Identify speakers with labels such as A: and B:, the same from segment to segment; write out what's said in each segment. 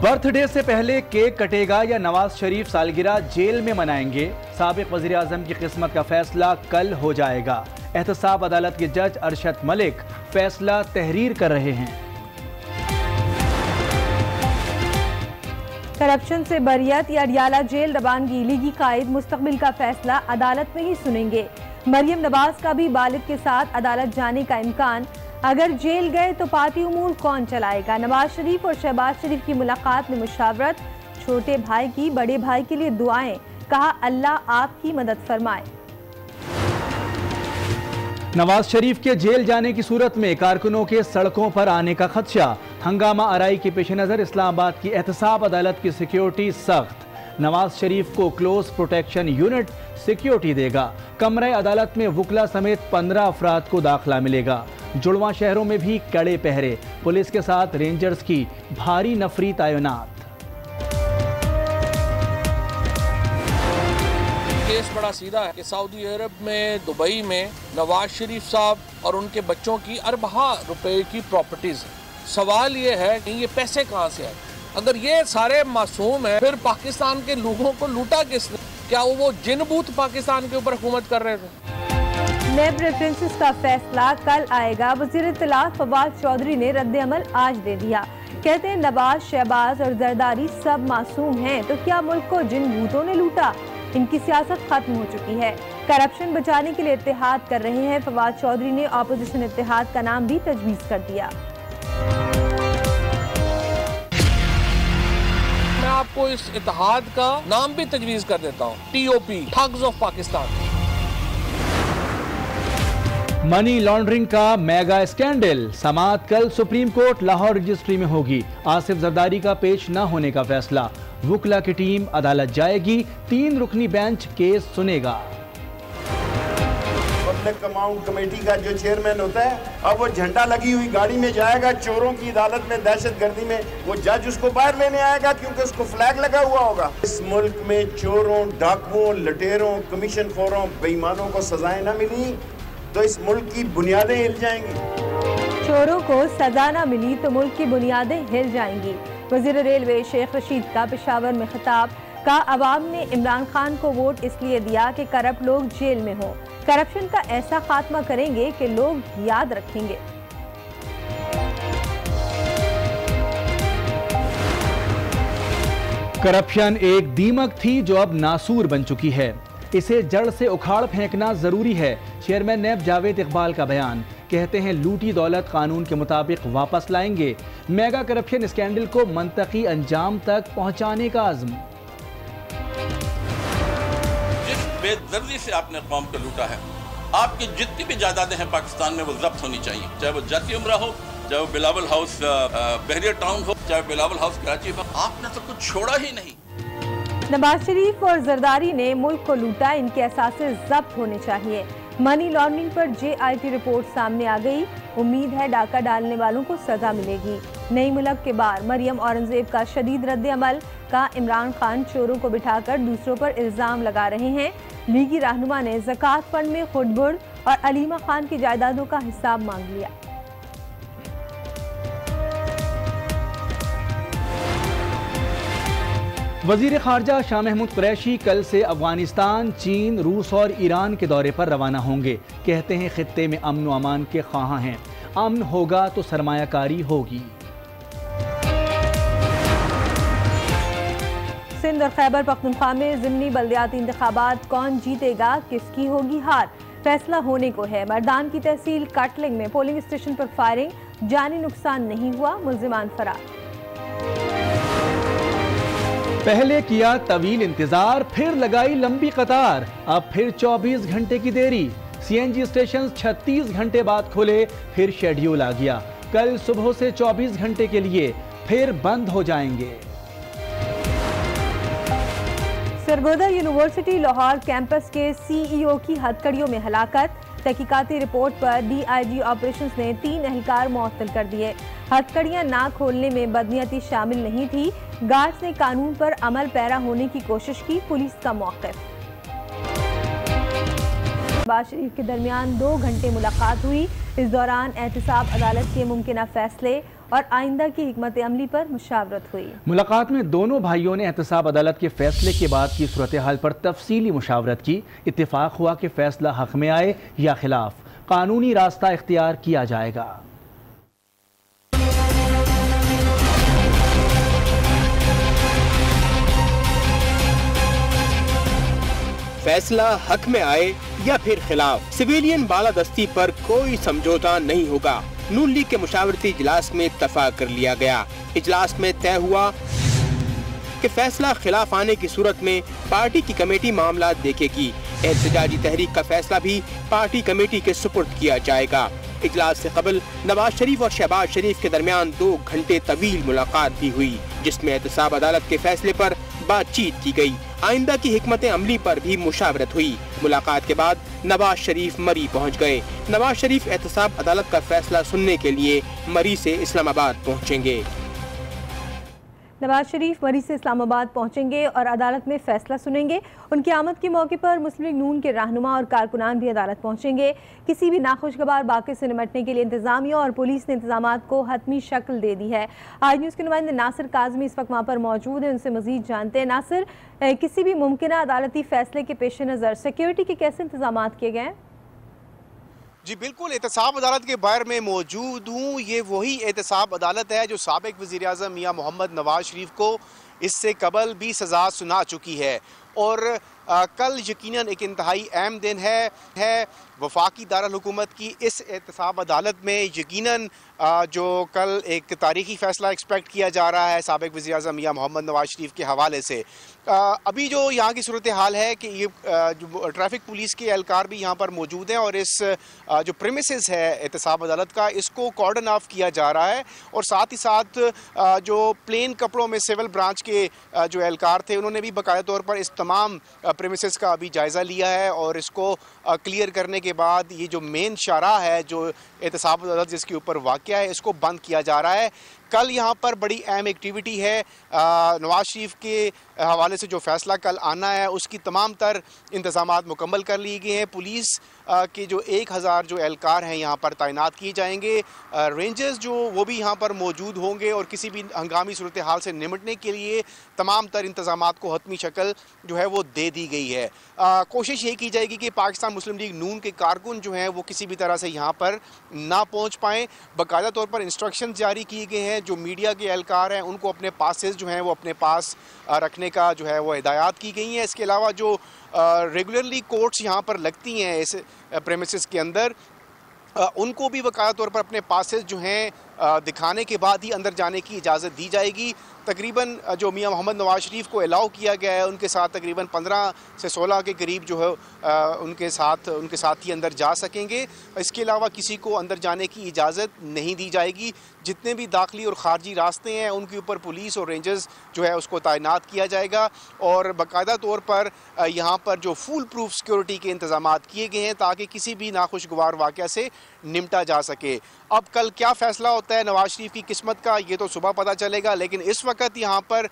A: Birthday से पहले cake कटेगा या नवाज शरीफ सालगिरह जेल में मनाएंगे? साबिक वजीर आजम की किस्मत का फैसला कल हो जाएगा। एहतसाब अदालत के जज अरशद मलिक फैसला तहरीर कर रहे हैं।
B: करप्शन से बरियत या अडियाला जेल रवानगी, लीगी कायद मुस्तकबिल का फैसला अदालत में ही सुनेंगे। मरियम नवाज का भी बालिग के साथ अदालत जाने का इम्कान। अगर जेल गए तो पार्टी उमूर कौन चलाएगा? नवाज शरीफ और शहबाज शरीफ की मुलाकात में मुशावरत, छोटे भाई की बड़े भाई के लिए दुआएं, कहा अल्लाह आपकी मदद फरमाए।
A: नवाज शरीफ के जेल जाने की सूरत में कारकुनों के सड़कों पर आने का खदशा। हंगामा आराई के पेश नजर इस्लामाबाद की एहतसाब अदालत की सिक्योरिटी सख्त। नवाज शरीफ को क्लोज प्रोटेक्शन यूनिट सिक्योरिटी देगा। कमरे अदालत में वुकला समेत 15 अफराद को दाखिला मिलेगा। जुड़वा शहरों में भी कड़े पहरे, पुलिस के साथ रेंजर्स की भारी नफरी तैनात।
C: केस बड़ा सीधा है कि सऊदी अरब में, दुबई में नवाज शरीफ साहब और उनके बच्चों की अरबा रुपए की प्रॉपर्टीज है। सवाल ये है कि ये पैसे कहाँ से आए? अगर ये सारे मासूम है, फिर पाकिस्तान के लोगों को लूटा किसने? क्या वो जिन बूथ पाकिस्तान के ऊपर हुकूमत कर रहे थे?
B: नेब रेफरेंसेस का फैसला कल आएगा। वज़ीर इत्तलात फवाद चौधरी ने रद्द अमल आज दे दिया। कहते हैं नवाज, शहबाज और जरदारी सब मासूम हैं, तो क्या मुल्क को जिन भूतों ने लूटा? इनकी सियासत खत्म हो चुकी है। करप्शन बचाने के लिए इत्तेहाद कर रहे हैं। फवाद चौधरी ने अपोजिशन इत्तेहाद का नाम भी तजवीज़ कर दिया।
C: मैं आपको इस इत्तेहाद का नाम भी तजवीज़ कर देता हूँ, TOP, thugs of Pakistan.
A: Money laundering का मेगा स्कैंडल, समाअत कल सुप्रीम कोर्ट लाहौर रजिस्ट्री में होगी। आसिफ जरदारी का पेश न होने का फैसला। वुकला की टीम अदालत जाएगी। 3 रुकनी बेंच केस सुनेगा।
D: पब्लिक अकाउंट कमेटी का जो चेयरमैन होता है, अब वो झंडा लगी हुई गाड़ी में जाएगा चोरों की अदालत में, दहशतगर्दी में, वो जज उसको बाहर लेने आएगा क्योंकि उसको फ्लैग लगा हुआ होगा। इस मुल्क में चोरों, डाकुओं, लुटेरों, कमीशन खोरों, बेईमानों को सजाएं न मिली तो इस मुल्क की बुनियादें हिल जाएंगी।
B: चोरों को सजा न मिली तो मुल्क की बुनियादें हिल जाएंगी। वजीर रेलवे शेख रशीद का पेशावर में खिताब, का अवाम ने इमरान खान को वोट इसलिए दिया कि करप्ट लोग जेल में हों। करप्शन का ऐसा खात्मा करेंगे कि लोग याद रखेंगे।
A: करप्शन एक दीमक थी जो अब नासूर बन चुकी है। इसे जड़ से उखाड़ फेंकना जरूरी है। चेयरमैन नेब जावेद इकबाल का बयान। कहते हैं लूटी दौलत कानून के मुताबिक वापस लाएंगे। मेगा करप्शन स्कैंडल को मंतकी अंजाम तक पहुंचाने का अज़्म।
E: जिस बेदर्दी से आपने कौम को लूटा है, आपकी जितनी भी जायदादें हैं पाकिस्तान में वो जब्त होनी चाहिए, चाहे वो जाती उमरा हो, चाहे वो बिलावल हाउस बहरिया टाउन हो, चाहे बिलावल हाउस कराची हो। आपने तो कुछ छोड़ा ही नहीं।
B: नवाज शरीफ और जरदारी ने मुल्क को लूटा, इनके असासे जब्त होने चाहिए। मनी लॉन्ड्रिंग पर JIT रिपोर्ट सामने आ गई। उम्मीद है डाका डालने वालों को सजा मिलेगी। नई मुल्क के बाद मरियम औरंगजेब का शदीद रद्द अमल, का इमरान खान चोरों को बिठाकर दूसरों पर इल्जाम लगा रहे हैं। लीगी रहनुमा ने ज़कात फंड में खुदबुर्द और अलीमा खान की जायदादों का हिसाब मांग लिया।
A: वजीर खारजा शाह महमूद कुरैशी कल से अफगानिस्तान, चीन, रूस और ईरान के दौरे पर रवाना होंगे। कहते हैं खित्ते में अमन व अमान के ख्वाहां हैं। अमन होगा तो सरमायाकारी होगी।
B: सिंध और खैबर पख्तूनख्वा में ज़िमनी बल्दियाती इंतखाबात, कौन जीतेगा, किसकी होगी हार, फैसला होने को है। मर्दान की तहसील काटलिंग में पोलिंग स्टेशन पर फायरिंग, जानी नुकसान नहीं हुआ, मुल्जिमान फरार।
A: पहले किया तवील इंतजार, फिर लगाई लंबी कतार, अब फिर 24 घंटे की देरी। CNG स्टेशन 36 घंटे बाद खुले, फिर शेड्यूल आ गया। कल सुबह से 24 घंटे के लिए फिर बंद हो जाएंगे।
B: सरगोदा यूनिवर्सिटी लाहौर कैंपस के CEO की हथकड़ियों में हलाकत। तहकीकाती रिपोर्ट पर DIG ऑपरेशंस ने 3 एहलकार मुअत्तल कर दिए। हथकड़ियां ना खोलने में बदनीयती शामिल नहीं थी। गार्ड्स ने कानून पर अमल पैरा होने की कोशिश की, पुलिस का मौक़िफ़। शहबाज शरीफ के दरमियान 2 घंटे मुलाकात हुई। इस दौरान एहतसाब अदालत के मुमकिना फैसले और आइंदा की हिकमत अमली पर मुशावरत हुई।
A: मुलाकात में दोनों भाइयों ने एहतसाब अदालत के फैसले के बाद की सूरत हाल पर तफसीली मुशावरत की। इत्तेफाक हुआ कि फैसला हक में आए या खिलाफ, कानूनी रास्ता इख्तियार किया जाएगा।
F: फैसला हक में आए या फिर खिलाफ, सिविलियन बालादस्ती पर कोई समझौता नहीं होगा। नून लीग के मुशावरती इजलास में इत्तफाक कर लिया गया। इजलास में तय हुआ कि फैसला खिलाफ आने की सूरत में पार्टी की कमेटी मामला देखेगी। एहतजाजी तहरीक का फैसला भी पार्टी कमेटी के सुपुर्द किया जाएगा। इजलास से कबल नवाज शरीफ और शहबाज शरीफ के दरमियान 2 घंटे तवील मुलाकात भी हुई, जिसमें एहतसाब अदालत के फैसले पर बातचीत की गई। आइंदा की हिकमत अमली पर भी मुशावरत हुई। मुलाकात के बाद नवाज शरीफ मरी पहुंच गए। नवाज शरीफ एहतसाब अदालत का फैसला सुनने के लिए मरी से इस्लामाबाद पहुंचेंगे।
B: नवाज शरीफ मरी से इस्लामाबाद पहुंचेंगे और अदालत में फैसला सुनेंगे। उनकी आमद के मौके पर मुस्लिम लीग नून के रहनुमा और कारकुनान भी अदालत पहुंचेंगे। किसी भी नाखुशगवार वाक़े से निपटने के लिए इंतजामिया और पुलिस ने इंतजामात को हतमी शक्ल दे दी है। आज न्यूज़ के नुमाइंदे नासिर काज़मी इस वक्त वहाँ पर मौजूद हैं, उनसे मजीद जानते हैं। नासिर, किसी भी मुमकिन अदालती फैसले के पेश नज़र सिक्योरिटी के कैसे इंतजाम किए गए हैं?
G: जी बिल्कुल, एहतसाब अदालत के बाहर में मौजूद हूँ। ये वही एहतसाब अदालत है जो साबिक वज़ीर आज़म मियाँ मोहम्मद नवाज शरीफ को इससे कबल भी सज़ा सुना चुकी है। और कल यकीनन एक इंतहाई अहम दिन है वफाकी दारुल हुकूमत की इस एहतसाब अदालत में। यकीनन जो कल एक तारीखी फ़ैसला एक्सपेक्ट किया जा रहा है साबिक वज़ीर आज़म मियाँ मोहम्मद नवाज शरीफ के हवाले से। अभी जो यहाँ की सूरत हाल है कि ये जो ट्रैफिक पुलिस के एहलकार भी यहाँ पर मौजूद हैं और इस जो प्रेमिसेस है एहतसाब अदालत का, इसको कॉर्डन ऑफ किया जा रहा है। और साथ ही साथ जो प्लेन कपड़ों में सिविल ब्रांच के जो एहलकार थे, उन्होंने भी बाकायदा तौर पर इस तमाम प्रेमिसेस का अभी जायज़ा लिया है और इसको क्लियर करने के बाद ये जो मेन शाहराह है जो एहतसाब अदालत जिसके ऊपर वाक़या है, इसको बंद किया जा रहा है। कल यहाँ पर बड़ी अहम एक्टिविटी है। नवाज शरीफ के हवाले से जो फ़ैसला कल आना है उसकी तमाम तर इंतज़ामात मुकम्मल कर लिए गए हैं। पुलिस के जो 1000 जो एहलकार हैं यहाँ पर तैनात किए जाएंगे। रेंजर्स जो वो भी यहाँ पर मौजूद होंगे और किसी भी हंगामी सूरत हाल से निपटने के लिए तमाम तर इंतज़ामात को हतमी शक्ल जो है वो दे दी गई है। कोशिश ये की जाएगी कि पाकिस्तान मुस्लिम लीग नून के कारकुन जो हैं वो किसी भी तरह से यहाँ पर ना पहुँच पाएँ। बाकायदा तौर पर इंस्ट्रक्शन जारी किए गए हैं। जो मीडिया के एहलकार हैं उनको अपने पासेस जो हैं वो अपने पास रखने का जो है वो हिदायत की गई हैं। इसके अलावा जो रेगुलरली कोर्ट्स यहाँ पर लगती हैं इस प्रेमिसेस के अंदर, उनको भी बाकायदा तौर पर अपने पासेस जो हैं दिखाने के बाद ही अंदर जाने की इजाज़त दी जाएगी। तकरीबन जो मियाँ मोहम्मद नवाज शरीफ को अलाउ किया गया है, उनके साथ तकरीबन 15 से 16 के करीब जो है उनके साथ ही अंदर जा सकेंगे। इसके अलावा किसी को अंदर जाने की इजाज़त नहीं दी जाएगी। जितने भी दाखिली और ख़ारजी रास्ते हैं उनके ऊपर पुलिस और रेंजर्स जो है उसको तैनात किया जाएगा और बाकायदा तौर पर यहाँ पर जो फुल प्रूफ सिक्योरिटी के इंतज़ामात किए गए हैं ताकि किसी भी नाखुशगवार वाक़या से निपटा जा सके। अब कल क्या फ़ैसला होता है नवाज शरीफ की किस्मत का, ये तो सुबह पता चलेगा। लेकिन इस वक्त यहाँ पर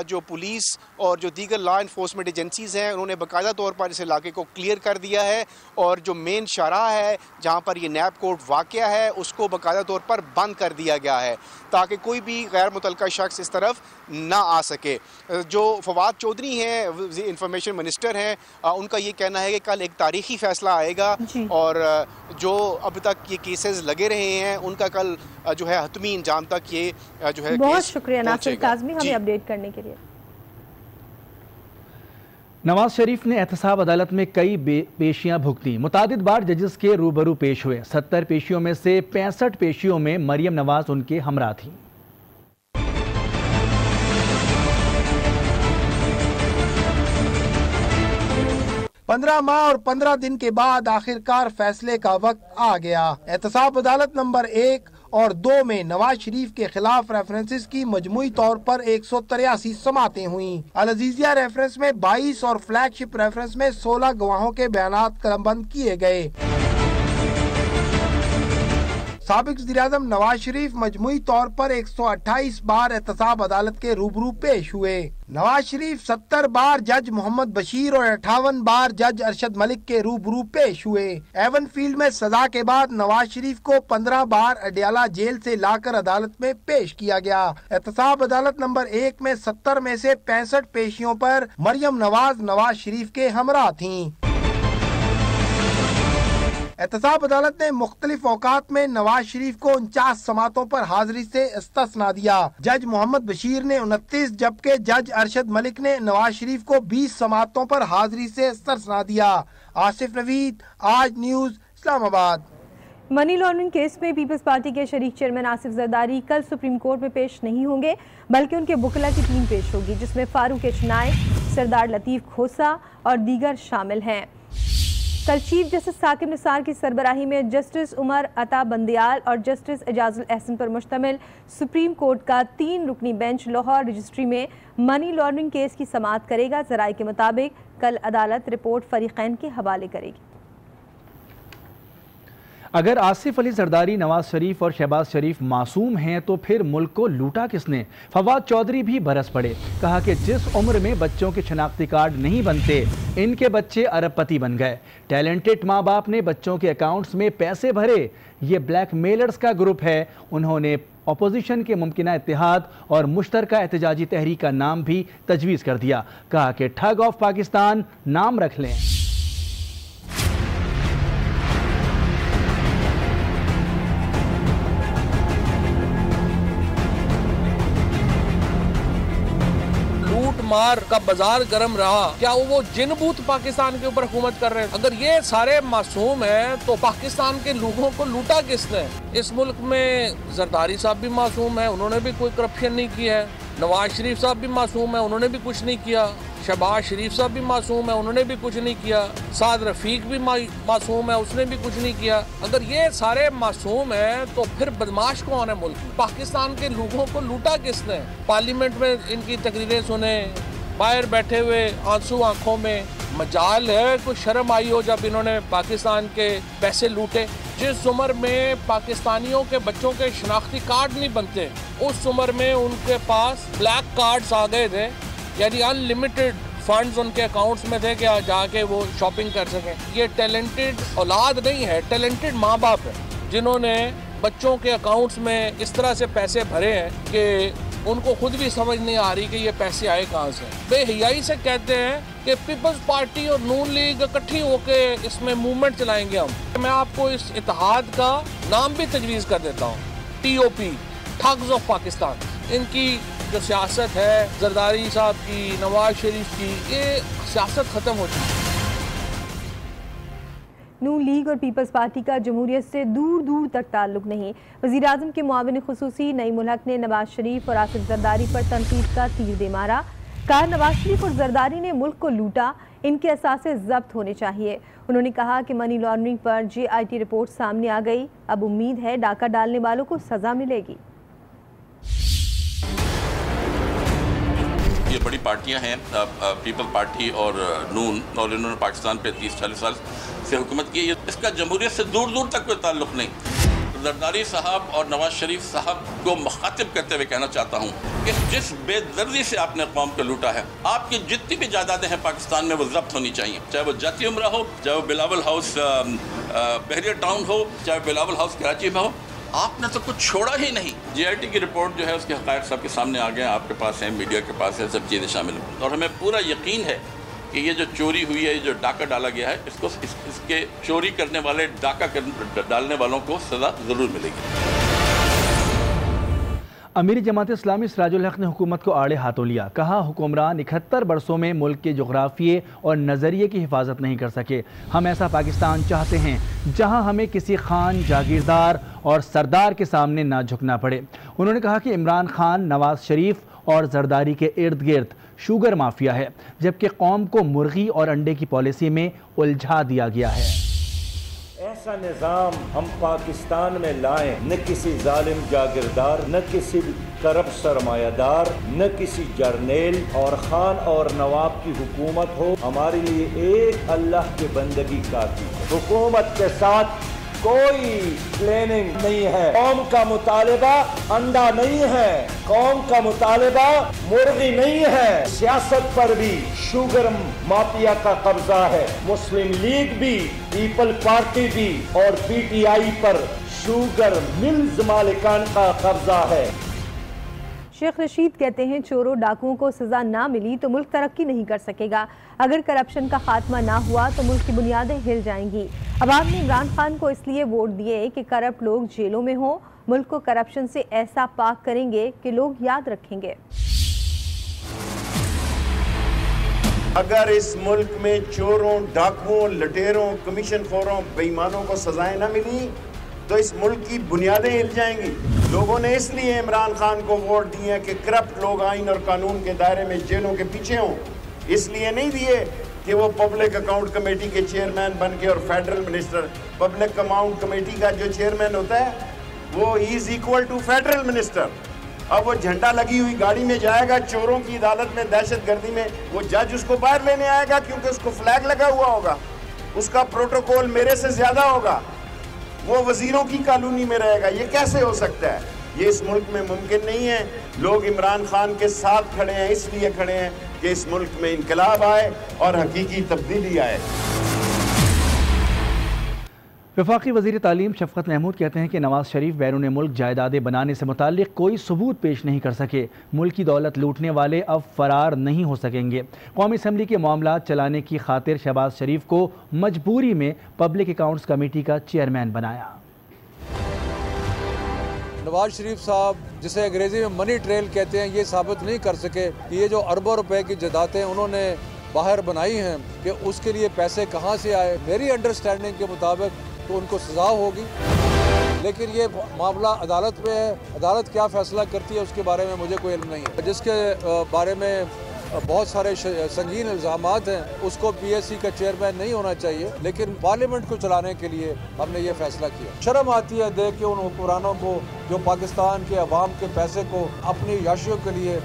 G: जो पुलिस और जो दीगर लॉ इन्फोर्समेंट एजेंसीज़ हैं उन्होंने बाकायदा तौर पर इस इलाके को क्लियर कर दिया है और जो मेन शाहराह है जहाँ पर ये नैब कोर्ट वाक़या है उसको बाकायदा तौर पर बंद कर दिया गया है ताकि कोई भी गैर मुतल्लका शख्स इस तरफ ना आ सके। जो फवाद चौधरी हैं इंफॉर्मेशन मिनिस्टर हैं, उनका ये कहना है कि कल एक तारीखी फ़ैसला आएगा और जो अब तक ये केसेस लगे रहे हैं उनका कल जो है हतमी इंजाम तक ये जो है।
B: बहुत शुक्रिया नासिर काज़मी हमें अपडेट करने के लिए।
A: नवाज शरीफ ने एहतसाब अदालत में कई पेशियां भुगती, मुतादिद बार जजेस के रूबरू पेश हुए। 70 पेशियों में से 65 पेशियों में मरियम नवाज उनके हमरा थी।
H: पंद्रह माह और 15 दिन के बाद आखिरकार फैसले का वक्त आ गया। एहतसाब अदालत नंबर 1 और 2 में नवाज शरीफ के खिलाफ रेफरेंसेस की मजमुई तौर पर 183 समातें हुई। अल अजीजिया रेफरेंस में 22 और फ्लैगशिप रेफरेंस में 16 गवाहों के बयानात कलमबंद किए गए। साबिक वज़ीर-ए-आज़म नवाज शरीफ मजमूई तौर पर 128 बार एहतसाब अदालत के रूबरू पेश हुए। नवाज शरीफ 70 बार जज मोहम्मद बशीर और 58 बार जज अरशद मलिक के रूबरू पेश हुए। एवन फील्ड में सजा के बाद नवाज शरीफ को 15 बार अडयाला जेल से लाकर अदालत में पेश किया गया। एहतसाब अदालत नंबर 1 में 70 में से 65 पेशियों पर मरियम नवाज शरीफ के हमरा थीं। एहतसाब अदालत ने मुख्तलिफ औकात में नवाज शरीफ को 49 समातों पर हाजिरी से इस्तिस्ना दिया। जज मोहम्मद बशीर ने 29 जबकि जज अरशद मलिक ने नवाज शरीफ को 20 समातों पर हाजिरी से इस्तिस्ना दिया। आसिफ नवीद, आज news, Islamabad.
B: Money laundering case में पीपल्स पार्टी के शरीक चेयरमैन आसिफ जरदारी कल सुप्रीम कोर्ट में पेश नहीं होंगे, बल्कि उनके वकील की टीम पेश होगी, जिसमें फारूक एचनाई, सरदार लतीफ़ खोसा और दीगर शामिल हैं। कल चीफ जस्टिस साकिब निसार की सरबराही में जस्टिस उमर अता बंदियाल और जस्टिस एजाजुल एहसन पर मुश्तमिल सुप्रीम कोर्ट का 3 रुकनी बेंच लाहौर रजिस्ट्री में मनी लॉन्ड्रिंग केस की समाअत करेगा। ज़राए के मुताबिक कल अदालत रिपोर्ट फरीकैन के हवाले करेगी।
A: अगर आसिफ अली जरदारी, नवाज शरीफ और शहबाज शरीफ मासूम हैं तो फिर मुल्क को लूटा किसने? फवाद चौधरी भी बरस पड़े, कहा कि जिस उम्र में बच्चों के शनाख्ती कार्ड नहीं बनते, इनके बच्चे अरबपति बन गए। टैलेंटेड माँ बाप ने बच्चों के अकाउंट्स में पैसे भरे, ये ब्लैकमेलर्स का ग्रुप है। उन्होंने अपोजिशन के मुमकिना इत्तेहाद और मुश्तरका एहतजाजी तहरीक का नाम भी तजवीज़ कर दिया। कहा कि ठग ऑफ पाकिस्तान नाम रख लें।
C: मार का बाजार गर्म रहा, क्या वो जिन बूथ पाकिस्तान के ऊपर हुकूमत कर रहे हैं? अगर ये सारे मासूम हैं तो पाकिस्तान के लोगों को लूटा किसने? इस मुल्क में जरदारी साहब भी मासूम है, उन्होंने भी कोई करप्शन नहीं किया है। नवाज शरीफ साहब भी मासूम है, उन्होंने भी कुछ नहीं किया। शहबाज शरीफ साहब भी मासूम है, उन्होंने भी कुछ नहीं किया। साद रफीक भी मासूम है, उसने भी कुछ नहीं किया। अगर ये सारे मासूम हैं तो फिर बदमाश कौन है मुल्क में? पाकिस्तान के लोगों को लूटा किसने? पार्लियामेंट में इनकी तकरीरें सुने, बाहर बैठे हुए आंसू आंखों में। मजाल है कोई शर्म आई हो जब इन्होंने पाकिस्तान के पैसे लूटे। जिस उम्र में पाकिस्तानियों के बच्चों के शनाख्ती कार्ड नहीं बनते, उस उम्र में उनके पास ब्लैक कार्ड्स आ गए थे, यानी अनलिमिटेड फंड्स उनके अकाउंट्स में थे कि जाके वो शॉपिंग कर सकें। ये टैलेंटेड औलाद नहीं है, टैलेंटेड माँ बाप है, जिन्होंने बच्चों के अकाउंट्स में इस तरह से पैसे भरे हैं कि उनको खुद भी समझ नहीं आ रही कि ये पैसे आए कहाँ से। बेहयाई से कहते हैं कि पीपल्स पार्टी और नून लीग इकट्ठी होके इसमें मूवमेंट चलाएंगे हम। मैं आपको इस इत्तेहाद का नाम भी तजवीज़ कर देता हूँ, TOP, ठग्स ऑफ पाकिस्तान। इनकी जो सियासत है, जरदारी साहब की, नवाज शरीफ की, ये सियासत ख़त्म हो चुकी है।
B: नून लीग और पीपल्स पार्टी का जमहूरियत से दूर दूर तक ताल्लुक नहीं। वज़ीर-ए-आज़म के मुआविन खुसूसी नईमुल हक ने नवाज शरीफ और आसिफ जरदारी पर तनकीद का तीर दे मारा। कहा नवाज शरीफ और जरदारी ने मुल्क को लूटा, इनके असासे जब्त होने चाहिए। उन्होंने कहा कि मनी लॉन्ड्रिंग पर JIT रिपोर्ट सामने आ गई, अब उम्मीद है डाका डालने वालों को सजा मिलेगी।
E: ये बड़ी पार्टियां हैं, पीपल पार्टी और नून, और इन्होंने पाकिस्तान पे 30-40 साल से हुकूमत की। इसका जमहूरियत से दूर दूर तक कोई ताल्लुक नहीं। जरदारी साहब और नवाज शरीफ साहब को मुखातिब करते हुए कहना चाहता हूँ कि जिस बेदर्दी से आपने कौम को लूटा है, आपकी जितनी भी जायदादें हैं पाकिस्तान में वो जब्त होनी चाहिए, चाहे वो जाती उम्रा हो, चाहे वो बिलावल हाउस बहरिया टाउन हो, चाहे बिलावल हाउस कराची में हो। आपने तो कुछ छोड़ा ही नहीं। JIT की रिपोर्ट जो है उसके हक़ाइक़ सबके सामने आ गए, आपके पास है, मीडिया के पास है, सब चीज़ें शामिल हैं। और हमें पूरा यकीन है कि ये जो चोरी हुई है, ये जो डाका डाला गया है, इसके चोरी करने वाले, डाका डालने वालों को सज़ा ज़रूर मिलेगी।
A: अमीर जमात इस्लामी सिराजुल हक ने हुकूमत को आड़े हाथों लिया। कहा हुक्मरान 71 बरसों में मुल्क के जोग्राफिए और नज़रिए की हिफाजत नहीं कर सके। हम ऐसा पाकिस्तान चाहते हैं जहां हमें किसी खान, जागीरदार और सरदार के सामने ना झुकना पड़े। उन्होंने कहा कि इमरान खान, नवाज शरीफ और जरदारी के इर्द गिर्द शुगर माफिया है, जबकि कौम को मुर्गी और अंडे की पॉलिसी में उलझा दिया गया है।
I: ऐसा निज़ाम हम पाकिस्तान में लाएं, न किसी जालिम जागीरदार, न किसी करप्ट सरमायादार, न किसी जर्नेल और खान और नवाब की हुकूमत हो। हमारे लिए एक अल्लाह की बंदगी काफी है। हुकूमत के साथ कोई प्लानिंग नहीं है। कौम का मुतालिबा अंडा नहीं है, कौम का मुतालिबा मुर्गी नहीं है। सियासत पर भी शुगर माफिया का कब्जा है। मुस्लिम लीग भी, पीपल पार्टी भी और पीटीआई पर शुगर मिल्स मालिकान का कब्जा है।
B: शेख रशीद कहते हैं चोरों डाकुओं को सजा ना मिली तो मुल्क तरक्की नहीं कर सकेगा। अगर करप्शन का खात्मा ना हुआ तो मुल्क की बुनियादें हिल जाएंगी। अवाम ने इमरान खान को इसलिए वोट दिए कि करप्ट लोग जेलों में हों। मुल्क को करप्शन से ऐसा पाक करेंगे कि लोग याद रखेंगे।
D: अगर इस मुल्क में चोरों, डाकुओं, लुटेरों, कमीशन खोरों, बेईमानों को सजाएं ना मिली तो इस मुल्क की बुनियादें हिल जाएंगी। लोगों ने इसलिए इमरान खान को वोट दिए हैं कि करप्ट लोग आइन और कानून के दायरे में जेलों के पीछे हों। इसलिए नहीं दिए कि वो पब्लिक अकाउंट कमेटी के चेयरमैन बन के और federal minister, public account committee का जो चेयरमैन होता है वो is equal to federal minister. अब वो झंडा लगी हुई गाड़ी में जाएगा चोरों की अदालत में, दहशतगर्दी में, वो जज उसको बाहर लेने आएगा क्योंकि उसको फ्लैग लगा हुआ होगा, उसका प्रोटोकॉल मेरे से ज्यादा होगा, वो वजीरों की कॉलोनी में रहेगा। ये कैसे हो सकता है? ये इस मुल्क में मुमकिन नहीं है। लोग इमरान खान के साथ खड़े हैं, इसलिए खड़े हैं कि इस मुल्क में इनकलाब आए और हकीकी तब्दीली आए।
A: वफाकी वज़ीर तालीम शफ़क़त महमूद कहते हैं कि नवाज शरीफ बैरून मुल्क जायदादें बनाने से मुताल्लिक़ कोई सबूत पेश नहीं कर सके। मुल्क की दौलत लूटने वाले अब फरार नहीं हो सकेंगे। कौमी असम्बली के मामला चलाने की खातिर शहबाज शरीफ को मजबूरी में पब्लिक अकाउंट्स कमेटी का चेयरमैन बनाया।
J: नवाज शरीफ साहब, जिसे अंग्रेजी में मनी ट्रेल कहते हैं, ये साबित नहीं कर सके कि ये जो अरबों रुपए की जायदादें उन्होंने बाहर बनाई हैं कि उसके लिए पैसे कहाँ से आए। मेरी अंडरस्टैंडिंग के मुताबिक तो उनको सजा होगी, लेकिन ये मामला अदालत में है। अदालत क्या फैसला करती है उसके बारे में मुझे कोई इल्म नहीं है। जिसके बारे में बहुत सारे संगीन इल्ज़ामात हैं उसको पीएससी का चेयरमैन नहीं होना चाहिए, लेकिन पार्लियामेंट को चलाने के लिए हमने ये फैसला किया। शर्म आती है देख के उन हुक्मरानों को जो पाकिस्तान के अवाम के पैसे को अपनी याशियों के लिए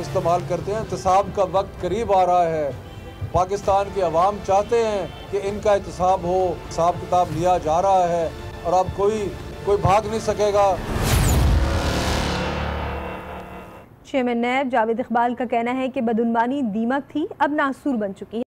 J: इस्तेमाल करते हैं। एहतसाब का वक्त करीब आ रहा है। पाकिस्तान के अवाम चाहते हैं कि इनका एहतसाब हो, हिसाब किताब लिया जा रहा है और अब कोई भाग नहीं सकेगा।
B: चेयरमैन नैब जावेद इकबाल का कहना है कि बदउनवानी दीमक थी, अब नासूर बन चुकी है।